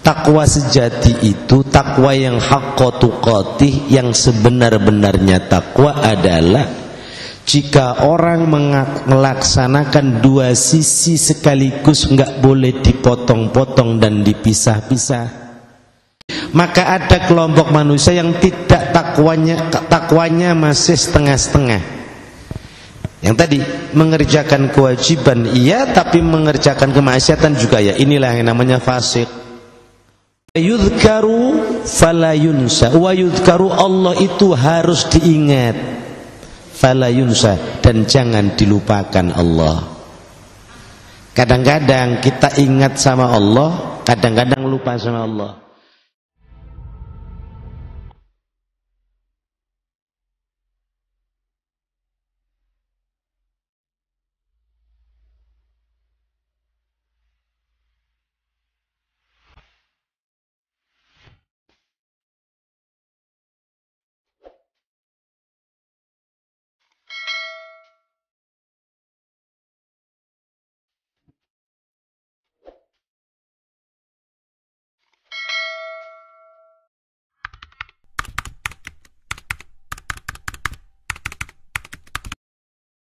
Takwa sejati itu, takwa yang haqqa tuqatih, yang sebenar-benarnya takwa adalah jika orang melaksanakan dua sisi sekaligus, enggak boleh dipotong-potong dan dipisah-pisah. Maka ada kelompok manusia yang tidak takwanya masih setengah-setengah. Yang tadi mengerjakan kewajiban iya, tapi mengerjakan kemaksiatan juga ya. Inilah yang namanya fasik. Yudhkaru fala yunsa, wa yudhkaru, Allah itu harus diingat, fala yunsa, dan jangan dilupakan Allah. Kadang-kadang kita ingat sama Allah, kadang-kadang lupa sama Allah.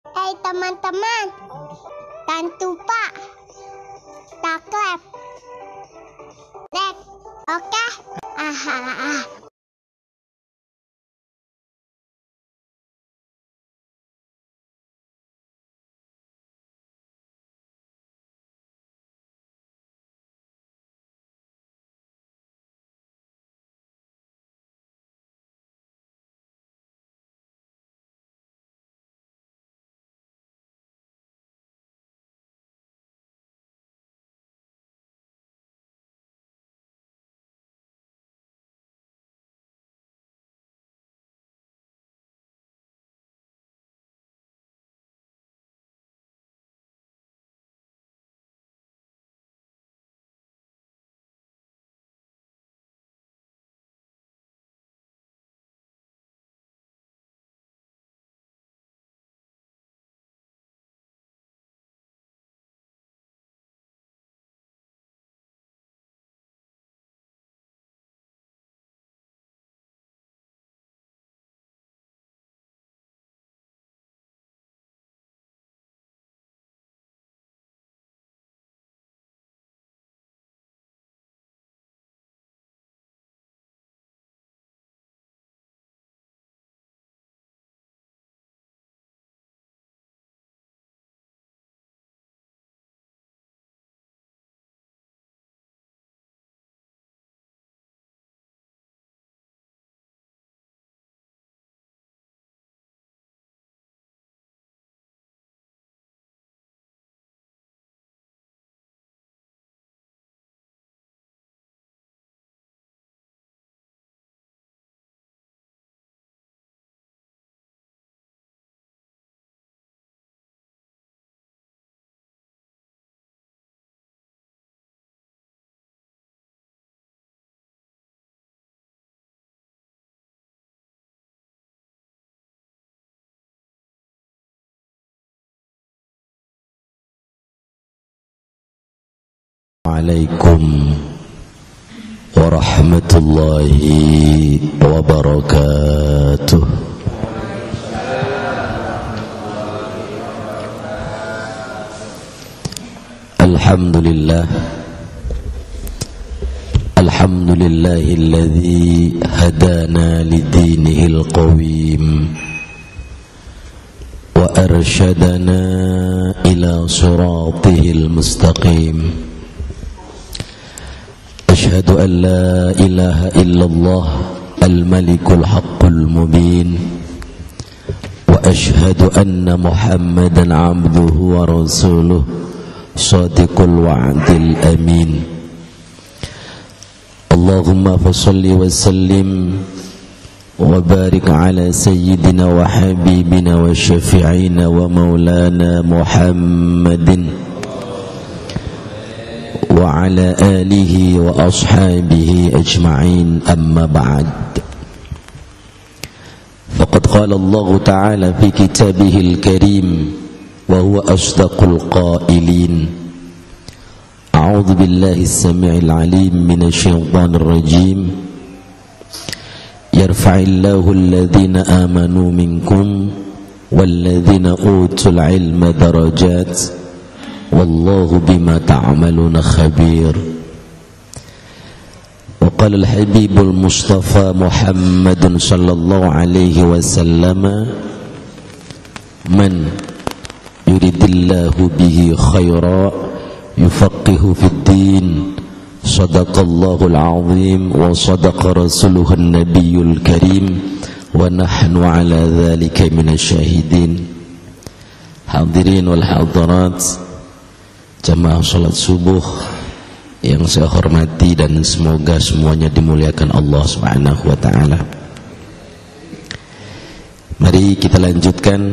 Hai teman-teman, jangan lupa subscribe, like, oke? Assalamualaikum warahmatullahi wabarakatuh. Alhamdulillah, alhamdulillahilladzi hadana lidinihil qawim wa arsyadana ila siratihil mustaqim. أشهد أن لا إله إلا الله الملك الحق المبين وأشهد أن محمدا عبده ورسوله صادق الوعد الأمين. اللهم فصل وسلم وبارك على سيدنا وحبيبنا وشفيعنا ومولانا محمد وعلى آله وأصحابه أجمعين. أما بعد، فقد قال الله تعالى في كتابه الكريم وهو أصدق القائلين: أعوذ أعوذ بالله السميع العليم من الشيطان الرجيم يرفع الله الذين آمنوا منكم والذين أوتوا العلم درجات والله بما تعملون خبير. وقال الحبيب المصطفى محمد صلى الله عليه وسلم من يريد الله به خيرا يفقه في الدين صدق الله العظيم وصدق رسوله النبي الكريم ونحن على ذلك من الشاهدين. Hadirin wal hadirat jamaah salat subuh yang saya hormati dan semoga semuanya dimuliakan Allah Subhanahu wa taala. Mari kita lanjutkan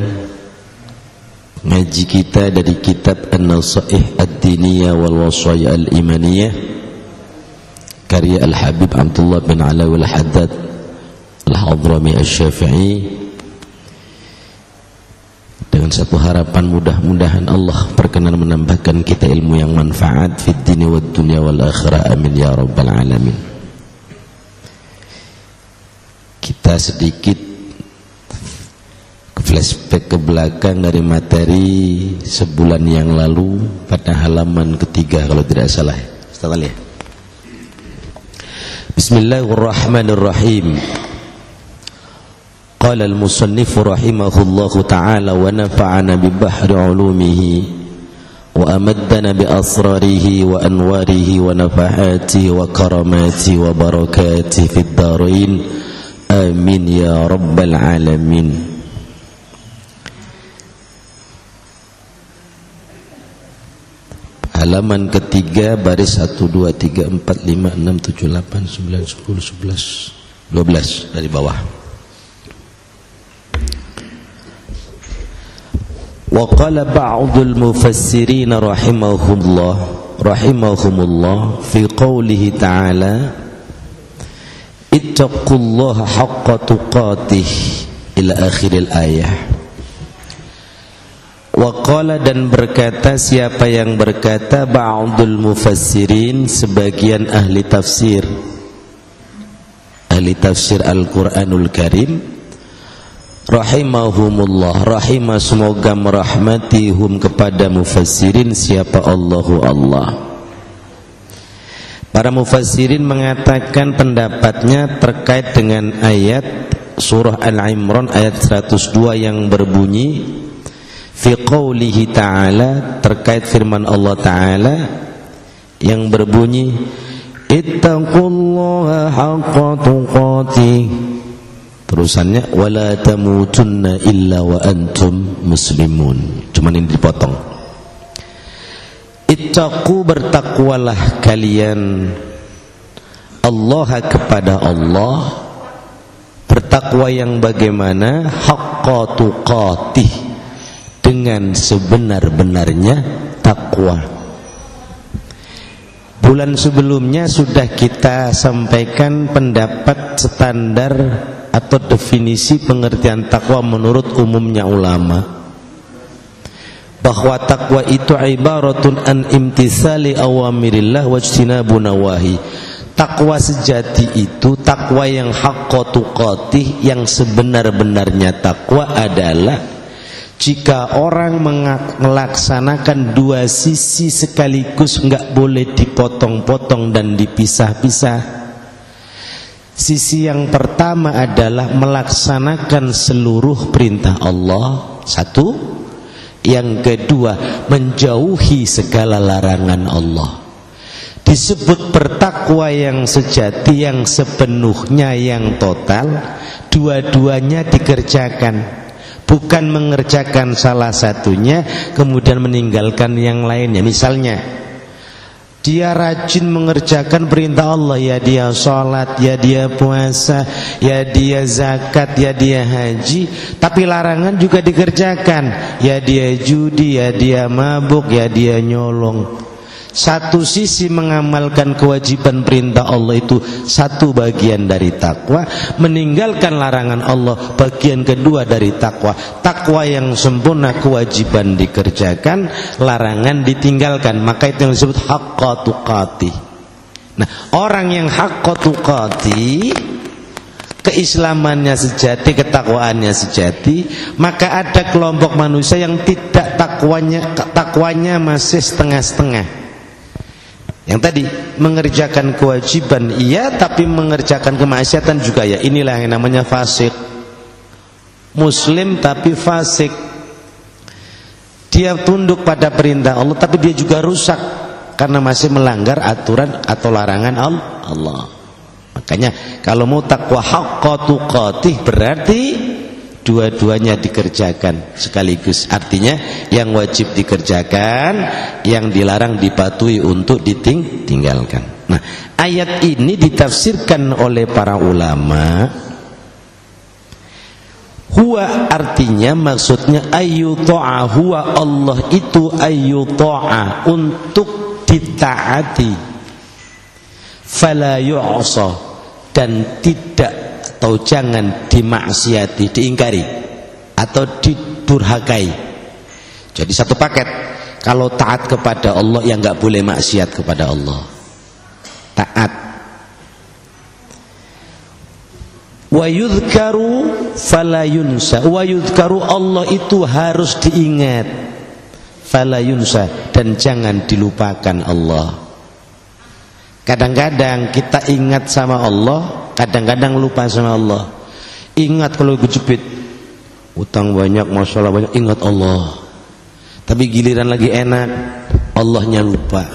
ngaji kita dari kitab An-Nasaih Ad-Diniyah wal Wasaya Al-Imaniyah karya Al-Habib Abdullah bin Alawi Al-Haddad Al-Hadrami Asy-Syafi'i, dengan satu harapan mudah-mudahan Allah berkenan menambahkan kita ilmu yang manfaat fid dini wad dunya wal akhirah, amin ya rabbal alamin. Kita sedikit flashback ke belakang dari materi sebulan yang lalu pada halaman ketiga kalau tidak salah. Setelah ya. Bismillahirrahmanirrahim. Qala al-musannif rahimahullahu ta'ala wa nafa'ana bi bahri 'ulumihi wa amaddana bi asrarihi wa anwarihi wa nafahatihi wa karamatihi wa barakatihi fid darain, amin ya rabbal alamin. Halaman ketiga baris 1, 2, 3, 4, 5, 6, 7, 8, 9, 10, 11, 12 dari bawah. Wa qala ba'dul mufassirin rahimahumullah fi qawlihi ta'ala ittaqullaha haqqa tuqatih ila akhiril ayah. Waqala, dan berkata, siapa yang berkata, ba'dul mufassirin, sebagian ahli tafsir Al-Quranul Karim, rahimahumullah, rahimah semoga merahmatihum kepada mufassirin, siapa Allahu Allah. Para mufassirin mengatakan pendapatnya terkait dengan ayat surah Al-Imran ayat 102 yang berbunyi fi qawlihi ta'ala, terkait firman Allah Ta'ala yang berbunyi ittaqullaha haqqa tuqatih, terusannya wala tamutunna illa wa antum muslimun. Cuman ini dipotong. Ittaqu, bertakwalah kalian Allah, kepada Allah. Bertakwa yang bagaimana? Haqqa tuqatih, dengan sebenar-benarnya takwa. Bulan sebelumnya sudah kita sampaikan pendapat standar atau definisi pengertian takwa menurut umumnya ulama, bahwa takwa itu ibaratun an imtithali awamirillah wajtinabu nawahi. Takwa sejati itu, takwa yang haqqa tuqatih, yang sebenar-benarnya takwa adalah jika orang melaksanakan dua sisi sekaligus, enggak boleh dipotong-potong dan dipisah-pisah. Sisi yang pertama adalah melaksanakan seluruh perintah Allah, satu. Yang kedua, menjauhi segala larangan Allah. Disebut bertakwa yang sejati, yang sepenuhnya, yang total, dua-duanya dikerjakan. Bukan mengerjakan salah satunya kemudian meninggalkan yang lainnya. Misalnya dia rajin mengerjakan perintah Allah, ya dia sholat, ya dia puasa, ya dia zakat, ya dia haji, tapi larangan juga dikerjakan, ya dia judi, ya dia mabuk, ya dia nyolong. Satu sisi mengamalkan kewajiban perintah Allah itu satu bagian dari takwa, meninggalkan larangan Allah bagian kedua dari takwa. Takwa yang sempurna, kewajiban dikerjakan, larangan ditinggalkan, maka itu yang disebut haqqa tuqatih. Nah, orang yang haqqa tuqatih, keislamannya sejati, ketakwaannya sejati, maka ada kelompok manusia yang tidak takwanya masih setengah-setengah. Yang tadi mengerjakan kewajiban iya, tapi mengerjakan kemaksiatan juga ya. Inilah yang namanya fasik. Muslim tapi fasik. Dia tunduk pada perintah Allah, tapi dia juga rusak karena masih melanggar aturan atau larangan Allah. Makanya kalau mau takwa haqqa tuqatih berarti dua-duanya dikerjakan sekaligus. Artinya yang wajib dikerjakan, yang dilarang dipatuhi untuk ditinggalkan. Nah, ayat ini ditafsirkan oleh para ulama, huwa artinya maksudnya ayyuta'a, huwa Allah itu ayyuta'a, untuk ditaati, fala yu'sa, dan tidak atau jangan dimaksiati, diingkari atau didurhakai. Jadi satu paket. Kalau taat kepada Allah, ya nggak boleh maksiat kepada Allah. Taat. Wa yudhkaru fala yunsa. Wa yudhkaru, Allah itu harus diingat, fala yunsa, dan jangan dilupakan Allah. Kadang-kadang kita ingat sama Allah, kadang-kadang lupa sama Allah. Ingat kalau kejepit, utang banyak, masalah banyak, ingat Allah. Tapi giliran lagi enak, Allahnya lupa.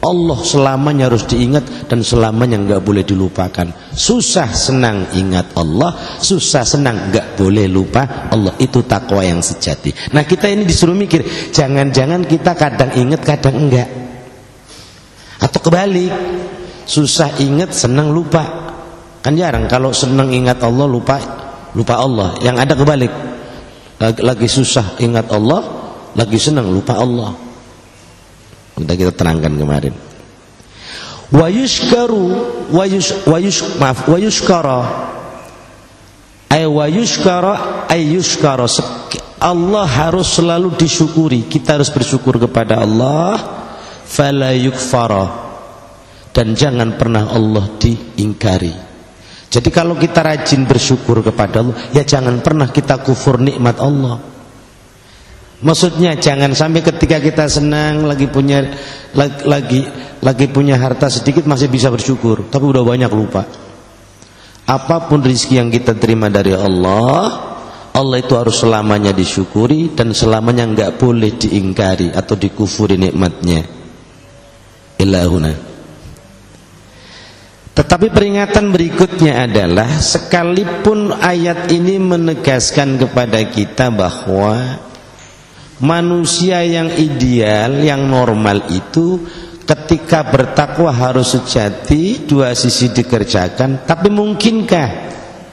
Allah selamanya harus diingat dan selamanya nggak boleh dilupakan. Susah senang ingat Allah, susah senang nggak boleh lupa Allah. Itu takwa yang sejati. Nah, kita ini disuruh mikir, jangan-jangan kita kadang ingat, kadang enggak. Atau kebalik, susah ingat, senang lupa. Kan jarang kalau senang ingat Allah, lupa Allah. Yang ada kebalik, lagi susah ingat Allah, lagi senang lupa Allah. Sudah kita terangkan kemarin. Wa yushkaru wa yushkara ay wa yushkara ay yushkara, Allah harus selalu disyukuri. Kita harus bersyukur kepada Allah. Fala yukfara, dan jangan pernah Allah diingkari. Jadi kalau kita rajin bersyukur kepada Allah, ya jangan pernah kita kufur nikmat Allah. Maksudnya jangan sampai ketika kita senang, lagi punya harta sedikit masih bisa bersyukur, tapi udah banyak lupa. Apapun rezeki yang kita terima dari Allah, Allah itu harus selamanya disyukuri dan selamanya enggak boleh diingkari atau dikufuri nikmatnya. Ilahuna. Tetapi peringatan berikutnya adalah, sekalipun ayat ini menegaskan kepada kita bahwa manusia yang ideal, yang normal itu ketika bertakwa harus sejati, dua sisi dikerjakan. Tapi mungkinkah?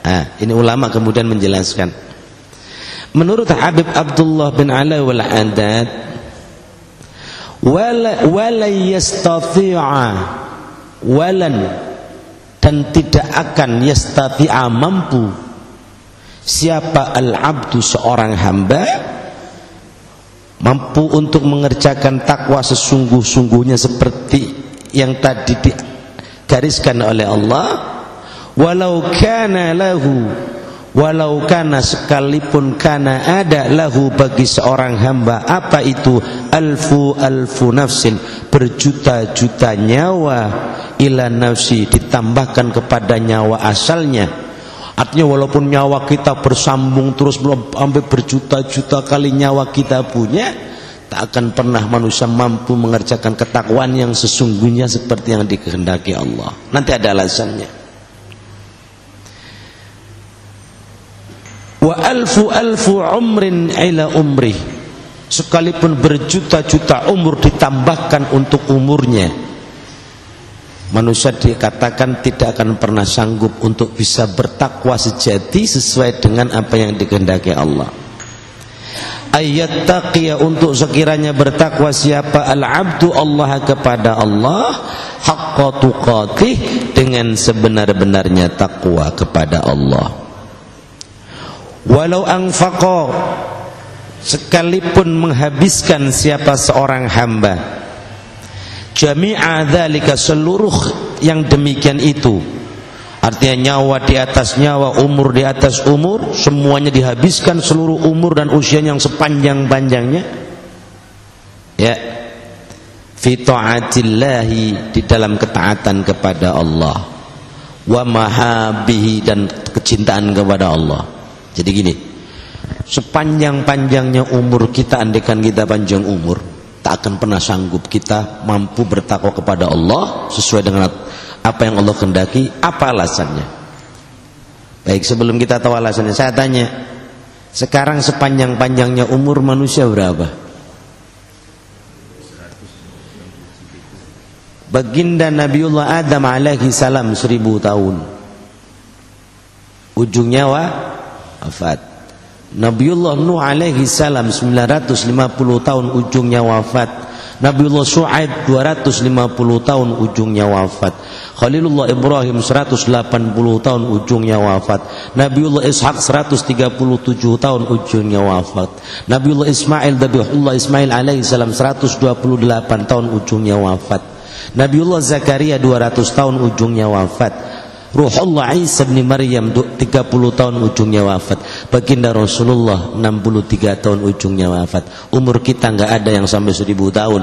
Nah, ini ulama kemudian menjelaskan. Menurut Habib Abdullah bin Ala wal Adad, wala yastati'a, walan, dan tidak akan yastati'a, mampu siapa al-abdu, seorang hamba, mampu untuk mengerjakan takwa sesungguh-sungguhnya seperti yang tadi digariskan oleh Allah. Walau kana lahu, walau kana, sekalipun kana ada, lahu, bagi seorang hamba, apa itu? Alfu nafsin, berjuta-juta nyawa, ila nafsi, ditambahkan kepada nyawa asalnya. Artinya walaupun nyawa kita bersambung terus sampai berjuta-juta kali nyawa kita punya, tak akan pernah manusia mampu mengerjakan ketakwaan yang sesungguhnya seperti yang dikehendaki Allah. Nanti ada alasannya. Wa alfu umrin ila umrih, sekalipun berjuta-juta umur ditambahkan untuk umurnya, manusia dikatakan tidak akan pernah sanggup untuk bisa bertakwa sejati sesuai dengan apa yang dikehendaki Allah. ayyattaqiya untuk sekiranya bertakwa siapa al-abdu Allah kepada Allah haqqa tuqatih dengan sebenar-benarnya takwa kepada Allah. Walau anfaqa sekalipun menghabiskan siapa seorang hamba jami'a dzalika seluruh yang demikian itu, artinya nyawa di atas nyawa, umur di atas umur, semuanya dihabiskan, seluruh umur dan usia yang sepanjang-panjangnya ya fi ta'atillahi, di dalam ketaatan kepada Allah, wa mahabbihi, dan kecintaan kepada Allah. Jadi gini, sepanjang-panjangnya umur kita, andaikan kita panjang umur, tak akan pernah sanggup kita mampu bertakwa kepada Allah sesuai dengan apa yang Allah kehendaki. Apa alasannya? Baik, sebelum kita tahu alasannya, saya tanya, sekarang sepanjang-panjangnya umur manusia berapa? Baginda Nabiullah Adam alaihi salam 1000 tahun, ujungnya wafat. Nabiullah Nuh alaihi salam 950 tahun, ujungnya wafat. Nabiullah Syuaib 250 tahun, ujungnya wafat. Khalilullah Ibrahim 180 tahun, ujungnya wafat. Nabiullah Ishaq 137 tahun, ujungnya wafat. Nabiullah Ismail Dabihullah Ismail alaihi salam 128 tahun, ujungnya wafat. Nabiullah Zakaria 200 tahun, ujungnya wafat. Ruhullah Isa bin Maryam 30 tahun, ujungnya wafat. Baginda Rasulullah 63 tahun, ujungnya wafat. Umur kita enggak ada yang sampai 1000 tahun.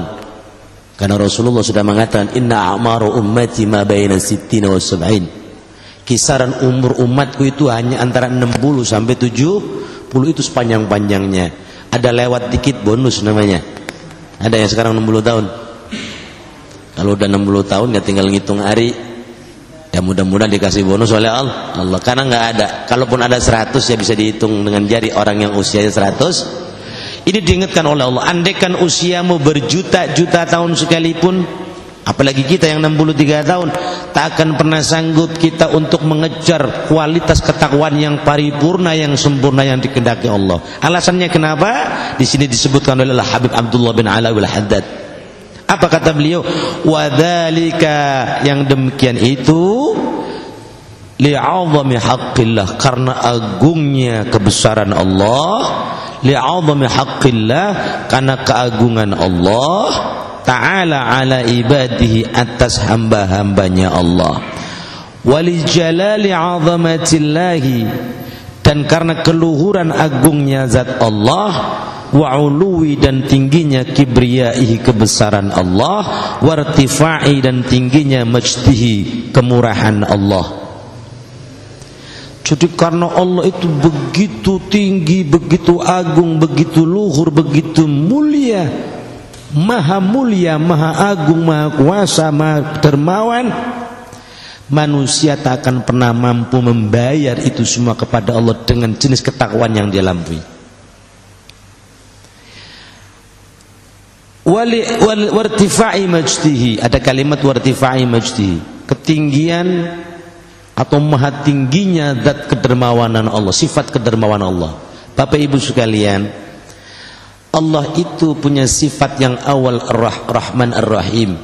Karena Rasulullah sudah mengatakan inna a'maru ummati ma baina 60 wa 70. Kisaran umur umatku itu hanya antara 60 sampai 70, itu sepanjang-panjangnya. Ada lewat dikit bonus namanya. Ada yang sekarang 60 tahun. Kalau udah 60 tahun ya tinggal ngitung hari. Ya mudah-mudahan dikasih bonus oleh Allah. Karena nggak ada. Kalaupun ada 100 ya bisa dihitung dengan jari orang yang usianya 100. Ini diingatkan oleh Allah. Andaikan usiamu berjuta-juta tahun sekalipun, apalagi kita yang 63 tahun, tak akan pernah sanggup kita untuk mengejar kualitas ketakwaan yang paripurna, yang sempurna, yang dikehendaki Allah. Alasannya kenapa? Di sini disebutkan oleh Habib Abdullah bin Alawi Al-Haddad. Apa kata beliau? Wadzalika, yang demikian itu li'azami haqqillah, karena agungnya kebesaran Allah, li'azami haqqillah, karena keagungan Allah ta'ala ala ibadihi, atas hamba-hambanya Allah, walijalali 'azamatillahi, dan karena keluhuran agungnya zat Allah, wa uluwi, dan tingginya kibriyaihi, kebesaran Allah, wartifa'i, dan tingginya majdihi, kemurahan Allah. Jadi karena Allah itu begitu tinggi, begitu agung, begitu luhur, begitu mulia, maha agung, maha kuasa, maha dermawan, manusia tak akan pernah mampu membayar itu semua kepada Allah dengan jenis ketakwaan yang dia lampaui. Wartifa'i majdihi, ada kalimat wartifa'i majdihi, ketinggian atau maha tingginya zat kedermawanan Allah, sifat kedermawanan Allah. Bapak Ibu sekalian, Allah itu punya sifat yang awal Rahman Ar-Rahim.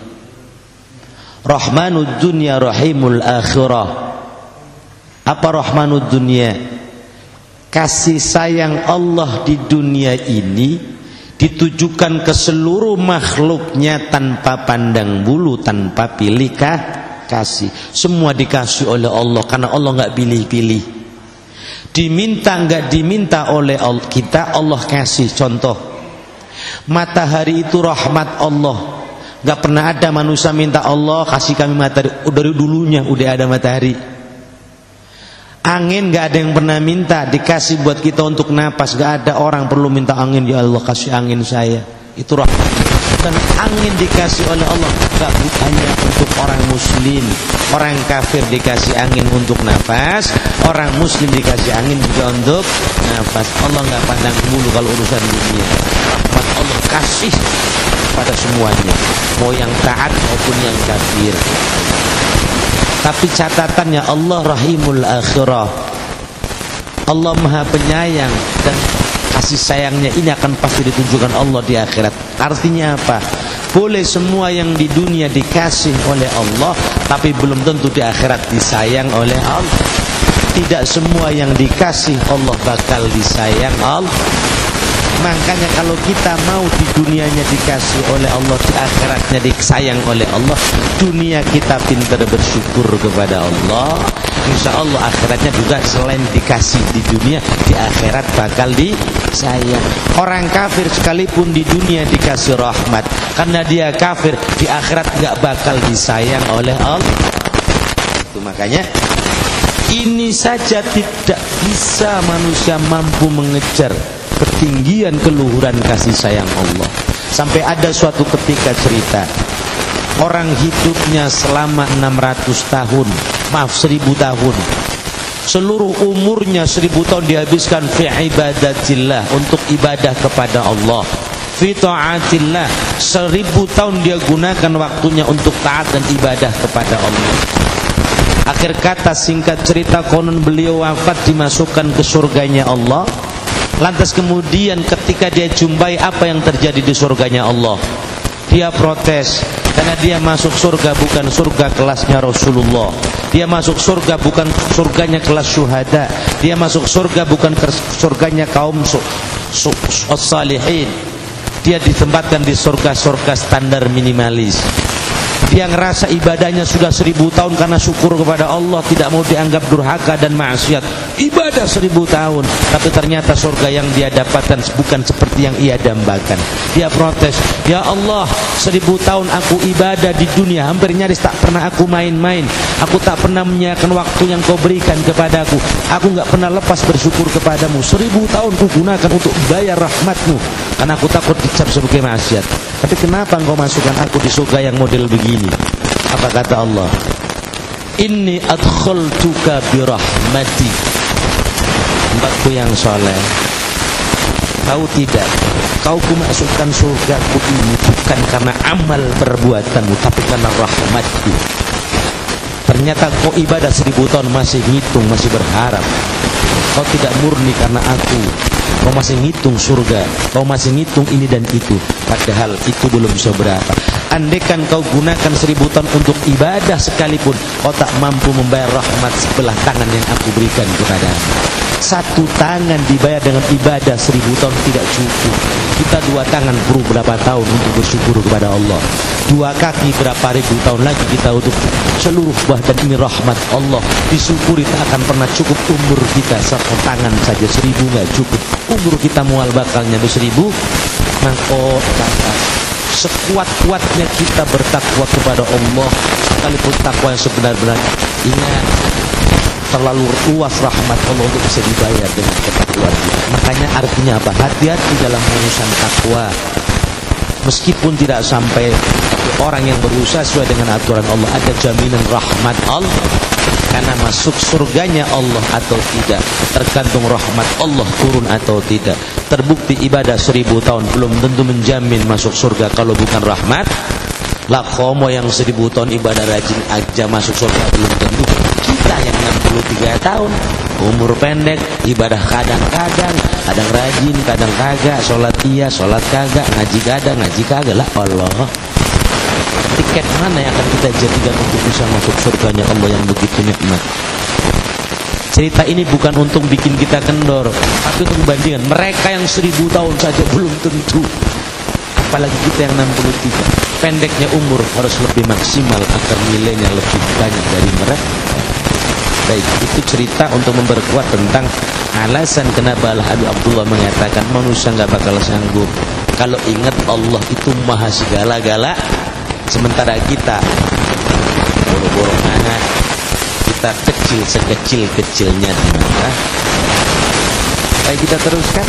Rahmanud dunya, Rahimul akhirah. Apa Rahmanud dunya? Kasih sayang Allah di dunia ini ditujukan ke seluruh makhluknya tanpa pandang bulu, tanpa pilih kasih. Semua dikasih oleh Allah karena Allah nggak pilih-pilih. Diminta nggak diminta oleh kita, Allah kasih. Contoh, matahari itu rahmat Allah. Nggak pernah ada manusia minta Allah kasih kami matahari. Dari dulunya udah ada matahari. Angin gak ada yang pernah minta, dikasih buat kita untuk napas. Gak ada orang perlu minta angin, ya Allah kasih angin saya. Itu rahmat. Dan angin dikasih oleh Allah gak hanya untuk orang muslim. Orang kafir dikasih angin untuk napas, orang muslim dikasih angin juga untuk napas. Allah gak pandang bulu kalau urusan dunia. Rahmat Allah kasih pada semuanya, mau yang taat maupun yang kafir. Tapi catatannya Allah Rahimul akhirah, Allah maha penyayang dan kasih sayangnya ini akan pasti ditunjukkan Allah di akhirat. Artinya apa? Boleh semua yang di dunia dikasih oleh Allah, tapi belum tentu di akhirat disayang oleh Allah. Tidak semua yang dikasih Allah bakal disayang Allah. Makanya kalau kita mau di dunianya dikasih oleh Allah, di akhiratnya disayang oleh Allah, dunia kita pintar bersyukur kepada Allah, insya Allah akhiratnya juga selain dikasih di dunia, di akhirat bakal disayang. Orang kafir sekalipun di dunia dikasih rahmat, karena dia kafir, di akhirat gak bakal disayang oleh Allah. Itu makanya ini saja tidak bisa manusia mampu mengejar ketinggian keluhuran kasih sayang Allah. Sampai ada suatu ketika cerita orang hidupnya selama 600 tahun, maaf 1000 tahun, seluruh umurnya 1000 tahun dihabiskan fi ibadatillah, untuk ibadah kepada Allah, fi ta'atillah, 1000 tahun dia gunakan waktunya untuk taat dan ibadah kepada Allah. Akhir kata singkat cerita, konon beliau wafat dimasukkan ke surganya Allah. Lantas kemudian ketika dia jumpai apa yang terjadi di surganya Allah, dia protes karena dia masuk surga bukan surga kelasnya Rasulullah. Dia masuk surga bukan surganya kelas syuhada. Dia masuk surga bukan surganya kaum salihin. Dia ditempatkan di surga-surga standar minimalis. Dia ngerasa ibadahnya sudah 1000 tahun karena syukur kepada Allah, tidak mau dianggap durhaka dan maksiat. Ibadah 1000 tahun, tapi ternyata surga yang dia dapatkan bukan seperti yang ia dambakan. Dia protes, ya Allah, 1000 tahun aku ibadah di dunia, hampir nyaris tak pernah aku main-main. Aku tak pernah menyiapkan waktu yang kau berikan kepadaku. Aku gak pernah lepas bersyukur kepadamu. 1000 tahun ku gunakan untuk bayar rahmatmu, karena aku takut dicap sebagai maksiat. Tapi kenapa engkau masukkan aku di surga yang model begini? Apa kata Allah? Inni adkhaltuka birahmati. Hambaku yang soleh, tahu tidak, kau kumasukkan surgaku ini bukan karena amal perbuatanmu, tapi karena rahmatku. Ternyata kau ibadah 1000 tahun masih ngitung, masih berharap. Kau tidak murni karena aku. Kau masih ngitung surga, kau masih ngitung ini dan itu, padahal itu belum seberapa. Andaikan kau gunakan 1000 tahun untuk ibadah sekalipun, kau tak mampu membayar rahmat sebelah tangan yang aku berikan kepadamu. Satu tangan dibayar dengan ibadah 1000 tahun tidak cukup. Kita 2 tangan perlu berapa tahun untuk bersyukur kepada Allah. 2 kaki berapa ribu tahun lagi kita untuk seluruh badan ini rahmat Allah. Disyukuri tak akan pernah cukup umur kita. Satu tangan saja 1000 nggak cukup. Umur kita mual bakalnya 1000. Maka sekuat-kuatnya kita bertakwa kepada Allah, sekalipun takwa yang sebenar-benarnya, ingat terlalu luas rahmat Allah untuk bisa dibayar dengan ketakwaan. Makanya artinya apa? Hati-hati dalam urusan takwa. Meskipun tidak sampai, tapi orang yang berusaha sesuai dengan aturan Allah, ada jaminan rahmat Allah. Karena masuk surganya Allah atau tidak, tergantung rahmat Allah turun atau tidak. Terbukti ibadah 1000 tahun belum tentu menjamin masuk surga kalau bukan rahmat. Lah komo yang 1000 tahun ibadah rajin aja masuk surga belum tentu. Kita yang 63 tahun, umur pendek, ibadah kadang-kadang, kadang rajin, kadang kagak, sholat iya, sholat kagak, ngaji kadang, ngaji kagak. Lah Allah, tiket mana yang akan kita jadikan untuk bisa masuk surganya Allah yang begitu nikmat? Cerita ini bukan untuk bikin kita kendor, tapi untuk membandingkan mereka yang 1000 tahun saja belum tentu, apalagi kita yang 63. Pendeknya umur harus lebih maksimal agar nilainya lebih banyak dari mereka. Baik, itu cerita untuk memperkuat tentang alasan kenapa Al-Habib Abdullah mengatakan manusia nggak bakal sanggup kalau ingat Allah itu maha segala-gala. Sementara kita boro-boro anak, kita kecil sekecil-kecilnya di mata. Baik, kita teruskan.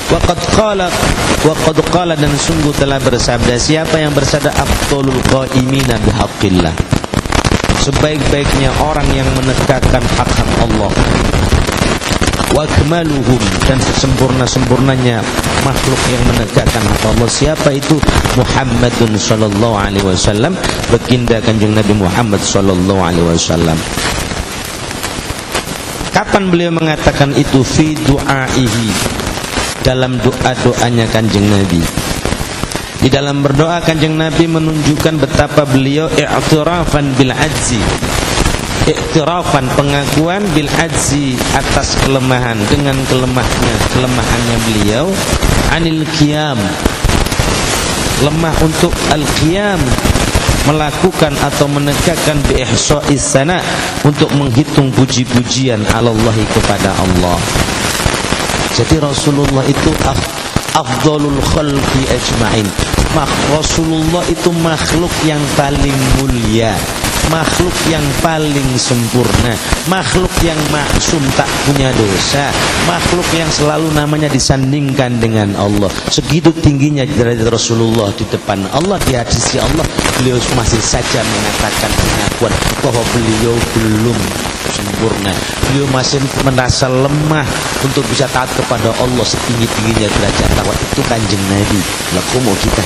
Waqad qala dan sungguh telah bersabda, siapa yang bersabda afdalul qaimina bihaqqillah, sebaik-baiknya orang yang menegakkan hak-hak Allah, wa akmaluhum, dan sesempurna-sempurnanya makhluk yang menegakkan hak Allah, siapa itu? Muhammadun sallallahu alaihi wasallam, baginda Kanjeng Nabi Muhammad sallallahu alaihi wasallam. Kapan beliau mengatakan itu? Fi du'aihi, dalam doa-doanya Kanjeng Nabi. Di dalam berdoa Kanjeng Nabi menunjukkan betapa beliau i'tirafan bil ajzi, i'tirafan, pengakuan bil ajzi, atas kelemahan, dengan kelemahannya beliau, anil qiyam, lemah untuk al-qiyam, melakukan atau menegakkan bi ihsa'is sana, untuk menghitung puji-pujian alallahi, kepada Allah. Jadi Rasulullah itu afdalul khalqi ajma'in. Rasulullah itu makhluk yang paling mulia, makhluk yang paling sempurna, makhluk yang maksum, tak punya dosa, makhluk yang selalu namanya disandingkan dengan Allah. Segitu tingginya derajat Rasulullah di depan Allah, di hadis Allah. Beliau masih saja mengatakan pengakuan bahwa beliau belum sempurna, beliau masih merasa lemah untuk bisa taat kepada Allah setinggi-tingginya derajat takwa. Itu Kanjeng Nabi, lakumu kita.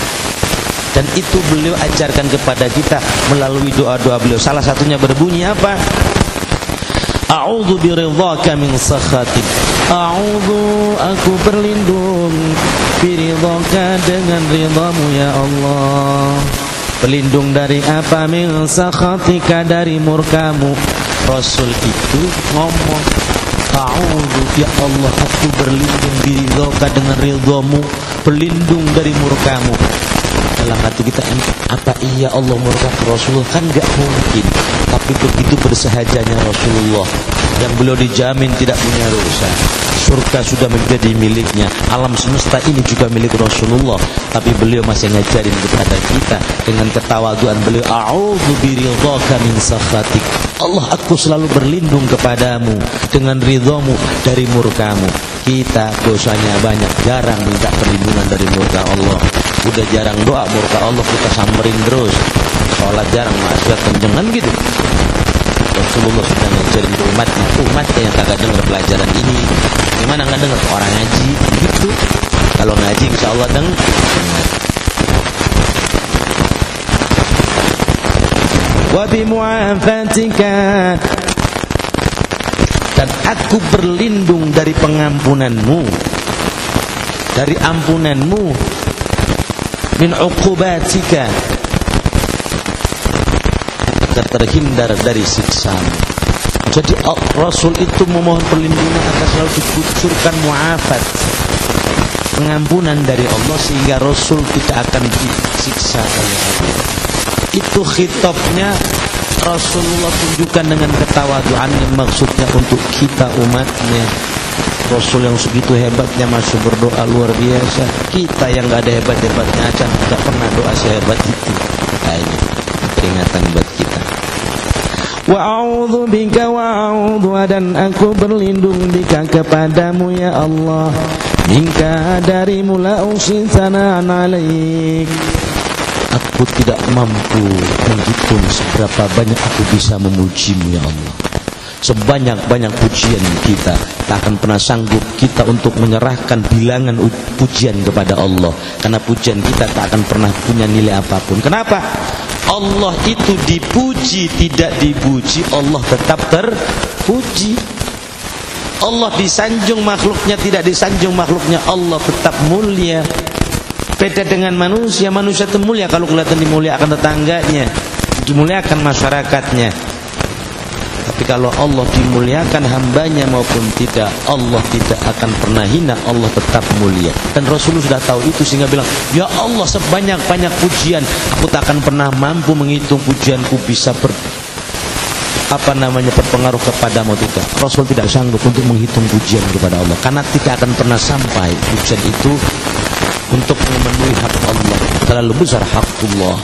Dan itu beliau ajarkan kepada kita melalui doa-doa beliau. Salah satunya berbunyi apa? A'udzu biridhaka min sakhatik. A'udzu, aku berlindung, biridhaka, dengan ridhamu ya Allah. Berlindung dari apa? Min sakhatika, dari murkamu. Rasul itu ngomong, a'udzu, ya Allah, aku berlindung, biridhaka, dengan ridhamu, berlindung dari murkamu. Dalam hati kita, apa iya Allah murka ke Rasulullah? Kan gak mungkin. Tapi begitu bersahajanya Rasulullah, yang beliau dijamin tidak punya dosa, surga sudah menjadi miliknya, alam semesta ini juga milik Rasulullah, tapi beliau masih ngajarin kepada kita dengan ketawaduan beliau, a'udzu biridhaka min sakhatik. Allah, aku selalu berlindung kepadamu dengan ridhamu dari murkamu. Kita dosanya banyak, jarang minta perlindungan dari murka Allah. Udah jarang doa murka Allah kita samperin terus. Sholat jarang, maksiat kencengan gitu. Rasulullah sudah ngajarin ke umatnya yang kagak dengar pelajaran ini. Gimana nggak dengar? Orang ngaji gitu. Kalau ngaji insya Allah dengar. Wa bi mu'afatika, dan aku berlindung dari pengampunanmu, dari ampunanmu, min uqubatika, agar terhindar dari siksamu. Jadi Rasul itu memohon perlindungan agar selalu dikucurkan mu'afat, pengampunan dari Allah, sehingga Rasul tidak akan disiksa oleh Allah. Itu khitabnya Rasulullah tunjukkan dengan ketawaduannya, maksudnya untuk kita umatnya. Rasul yang segitu hebatnya masih berdoa luar biasa. Kita yang gak ada hebat-hebatnya aja gak pernah doa sehebat itu. Nah, ini peringatan buat kita. Wa a'udzu bika wa a'udzu, dan aku berlindung bika, kepadamu ya Allah, minka, darimu, la usi sana'an alaik. Aku tidak mampu menghitung seberapa banyak aku bisa memujimu ya Allah. Sebanyak-banyak pujian kita, tak akan pernah sanggup kita untuk menyerahkan bilangan pujian kepada Allah, karena pujian kita tak akan pernah punya nilai apapun. Kenapa? Allah itu dipuji, tidak dipuji, Allah tetap terpuji. Allah disanjung, makhluknya tidak disanjung, makhluknya Allah tetap mulia. Beda dengan manusia, manusia itu mulia kalau kelihatan dimuliakan tetangganya, dimuliakan masyarakatnya. Tapi kalau Allah dimuliakan hambanya maupun tidak, Allah tidak akan pernah hina, Allah tetap mulia. Dan Rasulullah sudah tahu itu sehingga bilang, ya Allah, sebanyak-banyak pujian, aku tak akan pernah mampu menghitung pujianku bisa berpengaruh kepadamu. Tidak, Rasul tidak sanggup untuk menghitung pujian kepada Allah, karena tidak akan pernah sampai pujian itu untuk memenuhi hak Allah. Terlalu besar hakullah.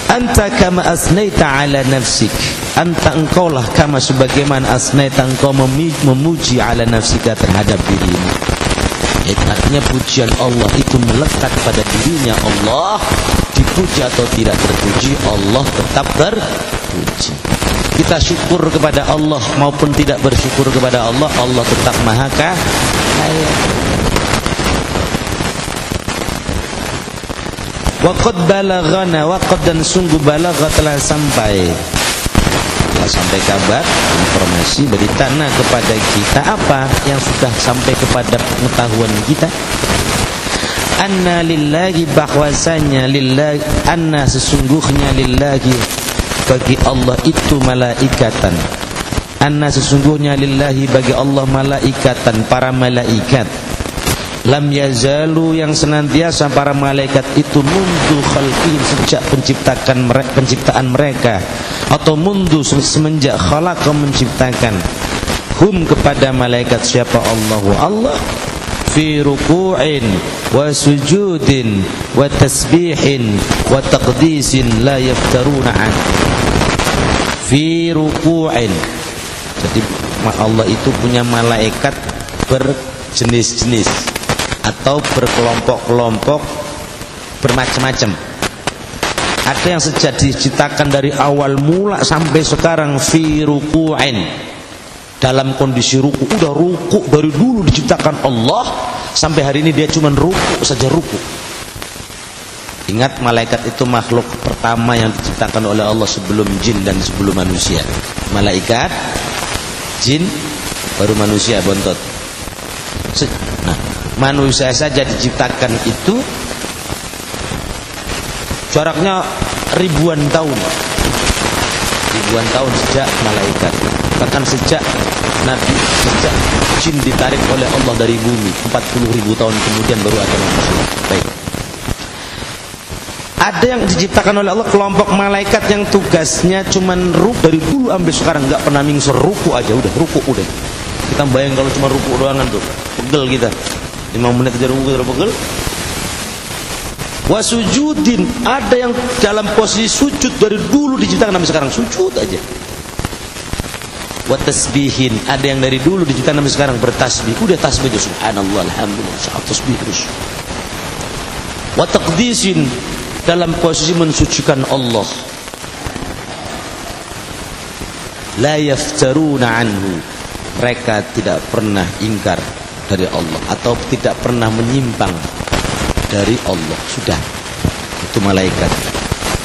Anta kama asnaita ala nafsik, anta engkaulah kama sebagaimana asnaita engkau memuji ala nafsika terhadap dirimu. Artinya pujian Allah itu melekat pada dirinya Allah. Dipuji atau tidak terpuji, Allah tetap terpuji. Kita syukur kepada Allah maupun tidak bersyukur kepada Allah, Allah tetap maha kaya. Waqad balaghana, waqad, dan sungguh balagha telah sampai, telah sampai kabar, informasi, berita kepada kita apa yang sudah sampai kepada pengetahuan kita. Anna lillahi, bahwasanya lillahi, anna sesungguhnya lillahi bagi Allah itu malaikatan. Anna sesungguhnya lillahi bagi Allah malaikatan, para malaikat. Lam yazalu, yang senantiasa para malaikat itu mundu khalqihim, sejak penciptaan mereka, atau mundu semenjak khalaqa, menciptakan, hum kepada malaikat siapa Allah fi ruku'in wa sujudin wa tasbihin wa taqdisin la yaftaruna an. Fi ruku'in, jadi Allah itu punya malaikat berjenis-jenis atau berkelompok-kelompok, bermacam-macam. Ada yang sejak diciptakan dari awal mula sampai sekarang fi ruku'in, dalam kondisi ruku, udah ruku dari dulu diciptakan Allah sampai hari ini dia cuma ruku saja, ruku. Ingat, malaikat itu makhluk pertama yang diciptakan oleh Allah sebelum jin dan sebelum manusia. Malaikat, jin, baru manusia bontot. Nah, manusia saja diciptakan itu jaraknya ribuan tahun sejak malaikat. Bahkan sejak Nabi, sejak jin ditarik oleh Allah dari bumi, 40.000 tahun kemudian baru ada manusia. Baik. Ada yang diciptakan oleh Allah kelompok malaikat yang tugasnya cuman ruku dari dulu sampai sekarang, nggak pernah mingser, ruku aja udah, ruku udah. Kita bayang kalau cuma ruku doangan tuh, pegel kita. 5 menit aja ruku kita pegel. Wasujudin, ada yang dalam posisi sujud dari dulu diciptakan sampai sekarang, sujud aja. Wa tasbihin, ada yang dari dulu diciptakan sampai sekarang bertasbih, udah tasbih aja, subhanallah, alhamdulillah, saat tasbih terus. Wa taqdisin, dalam posisi mensucikan Allah. La yaftaruna anhu, mereka tidak pernah ingkar dari Allah atau tidak pernah menyimpang dari Allah. Sudah, itu malaikat.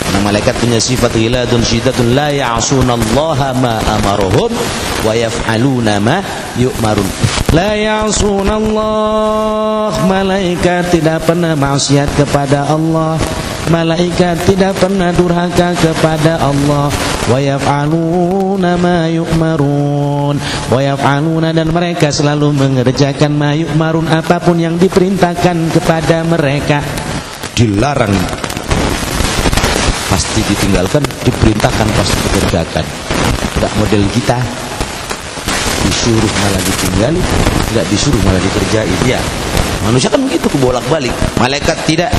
Karena malaikat punya sifat ghiladun syidatun la ya'sunallaha ma amarohum wa yaf'aluna ma yu'marun. La ya'sunallah, malaikat tidak pernah maksiat kepada Allah. Malaikat tidak pernah durhaka kepada Allah. Wa yaf'aluna ma yu'marun, wa yaf'aluna, dan mereka selalu mengerjakan ma yu'marun, apapun yang diperintahkan kepada mereka. Dilarang pasti ditinggalkan, diperintahkan pasti dikerjakan. Tidak model kita, disuruh malah ditinggali, tidak disuruh malah dikerjain. Ya, manusia kan begitu, kebolak-balik. Malaikat tidak,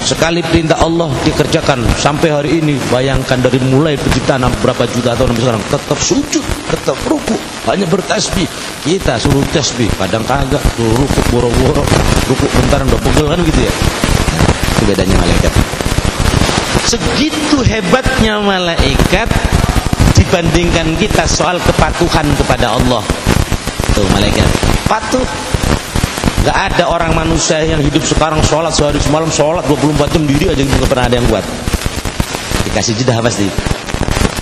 sekali perintah Allah dikerjakan. Sampai hari ini, bayangkan dari mulai penciptaan berapa juta tahun sampai sekarang, tetap sujud, tetap ruku, hanya bertasbih. Kita suruh tasbih, kadang kagak, suruh ruku boro-boro, ruku bentaran udah pegel kan gitu ya. Itu bedanya malaikat. Segitu hebatnya malaikat dibandingkan kita soal kepatuhan kepada Allah. Tuh malaikat patuh. Gak ada orang manusia yang hidup sekarang sholat sehari semalam, sholat 24 jam diri aja nggak pernah ada yang buat. Dikasih jedah pasti.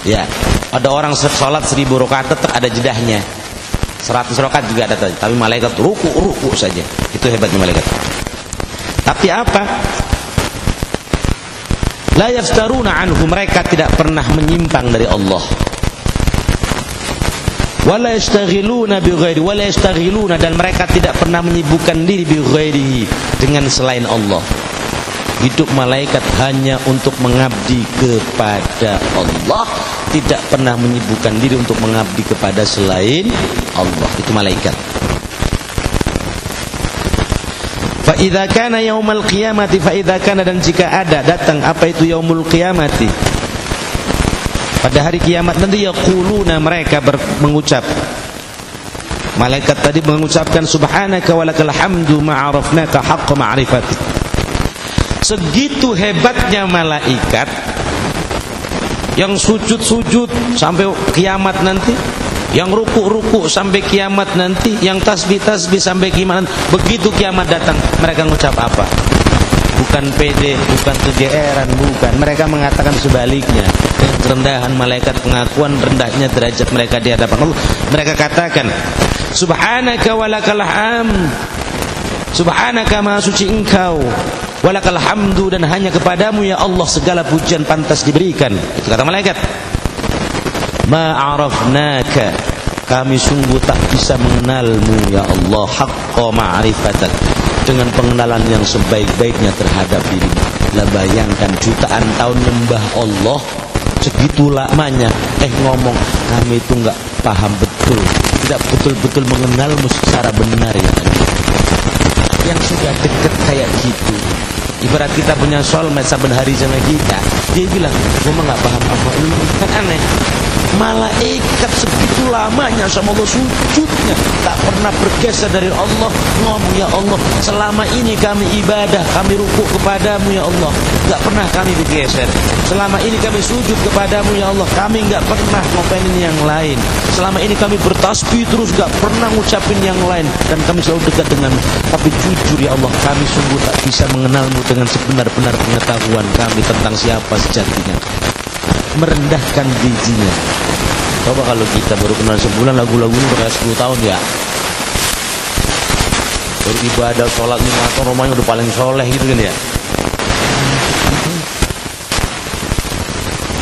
Ya, ada orang sholat 1000 rakaat tetap ada jedahnya. 100 rakaat juga ada, tapi malaikat ruku saja. Itu hebatnya malaikat. Tapi apa? La yaftaruna anhu, mereka tidak pernah menyimpang dari Allah. Wala yastaghiluna bi ghairi, wala yastaghiluna, dan mereka tidak pernah menyibukkan diri bi ghairihi, dengan selain Allah. Hidup malaikat hanya untuk mengabdi kepada Allah, tidak pernah menyibukkan diri untuk mengabdi kepada selain Allah. Itu malaikat. Fa idza kana yaumul qiyamati, fa idza kana, dan jika ada datang apa itu yaumul qiyamati, pada hari kiamat nanti, yaquluna, mereka mengucap, malaikat tadi mengucapkan subhanaka walakal hamdu ma'arafnaka haqqa ma'rifati. Segitu hebatnya malaikat yang sujud-sujud sampai kiamat nanti, yang ruku-ruku sampai kiamat nanti, yang tasbih-tasbih sampai kiamat. Begitu kiamat datang, mereka mengucap apa? Bukan pede, bukan kegeeran, bukan. Mereka mengatakan sebaliknya. Yang kerendahan malaikat, pengakuan rendahnya derajat mereka di hadapan Allah. Mereka katakan, subhanaka walakal hamd, subhanaka maha suci engkau, walakal hamdu, dan hanya kepadamu ya Allah segala pujian pantas diberikan. Itu kata malaikat. Ma'arafnaka, kami sungguh tak bisa mengenalmu ya Allah, haqqa ma'rifatak, dengan pengenalan yang sebaik-baiknya terhadap dirimu. Lah bayangkan jutaan tahun nyembah Allah, segitu lamanya ngomong kami itu enggak paham betul, tidak betul-betul mengenalmu secara benar ya Allah. Yang sudah dekat kayak gitu, ibarat kita punya soulmate saben hari sama kita, dia bilang gue mah gak paham apa ini, kan aneh. Malaikat segitu lamanya sama Allah sujudnya, tak pernah bergeser dari Allah, ngomong ya Allah selama ini kami ibadah, kami rukuk kepadamu ya Allah, gak pernah kami bergeser. Selama ini kami sujud kepadamu ya Allah, kami gak pernah ngopenin yang lain. Selama ini kami bertasbih terus, gak pernah ngucapin yang lain, dan kami selalu dekat denganmu. Tapi jujur ya Allah, kami sungguh tak bisa mengenalmu dengan sebenar-benar pengetahuan kami tentang siapa sejatinya. Merendahkan bijinya. Coba kalau kita baru kenal sebulan, lagu-lagunya udah 10 tahun ya. Baru ibadah, sholat 5 tahun, rumahnya udah paling soleh gitu kan ya.